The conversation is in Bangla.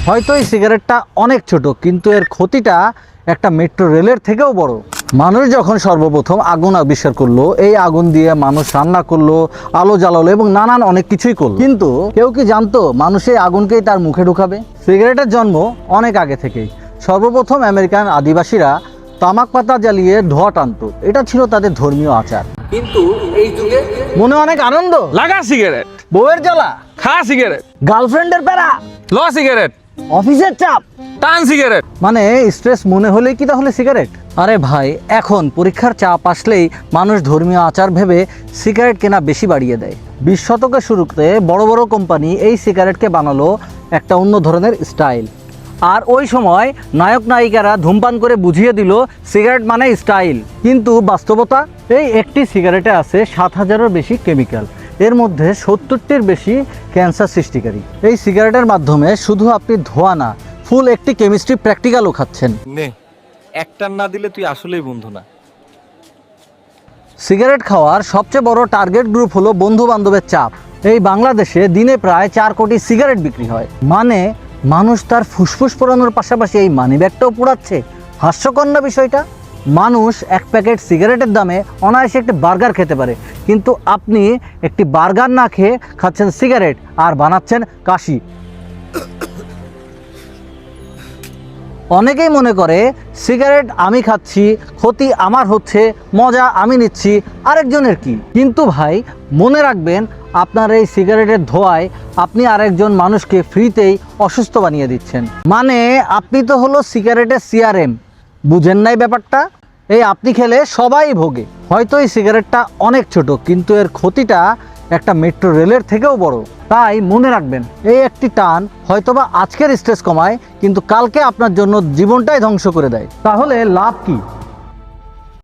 হয়তো এই সিগারেটটা অনেক ছোট, কিন্তু এর ক্ষতিটা একটা মেট্রো রেলের থেকেও বড়। মানুষ যখন সর্বপ্রথম আগুন আবিষ্কার করলো, এই আগুন দিয়ে মানুষ রান্না করলো, আলো জ্বালালো এবং নানান অনেক কিছুই করলো। কিন্তু কেউ কি জানতো মানুষ এই আগুনকেই তার মুখে ঢুকাবে? সিগারেটের জন্ম অনেক আগে থেকেই। সর্বপ্রথম আমেরিকান আদিবাসীরা তামাক পাতা জ্বালিয়ে ধোঁয়া টানতো, এটা ছিল তাদের ধর্মীয় আচার। কিন্তু এই যুগে মনে অনেক আনন্দ, লাগা সিগারেট, বউয়ের জ্বালা, খা সিগারেট, গার্লফ্রেন্ডের প্যারা, ল সিগারেট, অফিসের চাপ, টান সিগারেট। মানে স্ট্রেস মনে হলেই কি তাহলে সিগারেট? আরে ভাই, এখন পরীক্ষার চাপ আসলেই মানুষ ধর্মীয় আচার ভেবে সিগারেট কেনা বেশি বাড়িয়ে দেয়। 20 শতকের শুরুতে বড় বড় কোম্পানি এই সিগারেটকে বানালো একটা অন্য ধরনের স্টাইল। আর ওই সময় নায়ক নায়িকারা ধূমপান করে বুঝিয়ে দিল সিগারেট মানে স্টাইল। কিন্তু বাস্তবতা, এই একটি সিগারেটে আছে 7000-এর বেশি কেমিক্যাল, এর মধ্যে 70টির বেশি ক্যান্সার সৃষ্টিকারী। এই সিগারেটের মাধ্যমে শুধু আপনি ধোঁয়া না, ফুল একটি কেমিস্ট্রি প্র্যাকটিক্যালও খাচ্ছেন। নে, একটার না দিলে তুই আসলেই বন্ধু না। সিগারেট খাওয়ার সবচেয়ে বড় টার্গেট গ্রুপ হলো বন্ধু বান্ধবের চাপ। এই বাংলাদেশে দিনে প্রায় 4 কোটি সিগারেট বিক্রি হয়। মানে মানুষ তার ফুসফুস পোড়ানোর পাশাপাশি এই মানিব্যাগটাও পোড়াচ্ছে। হাস্যকর না বিষয়টা? মানুষ এক প্যাকেট সিগারেটের দামে অনায়াসে একটি বার্গার খেতে পারে, কিন্তু আপনি একটি বার্গার না খেয়ে খাচ্ছেন সিগারেট আর বানাচ্ছেন কাশি। অনেকেই মনে করে সিগারেট আমি খাচ্ছি, ক্ষতি আমার হচ্ছে, মজা আমি নিচ্ছি, আরেকজনের কি? কিন্তু ভাই মনে রাখবেন, আপনার এই সিগারেটের ধোঁয়ায় আপনি আরেকজন মানুষকে ফ্রিতেই অসুস্থ বানিয়ে দিচ্ছেন। মানে আপনি তো হলো সিগারেটের সিআরএম। বুঝেন নাই ব্যাপারটা? এই আপনি খেলে সবাই ভোগে। হয়তো এই সিগারেটটা অনেক ছোট, কিন্তু এর ক্ষতিটা একটা মেট্রো রেলের থেকেও বড়। তাই মনে রাখবেন, এই একটি টান হয়তোবা আজকের স্ট্রেস কমায়, কিন্তু কালকে আপনার জন্য জীবনটাই ধ্বংস করে দেয়। তাহলে লাভ কি?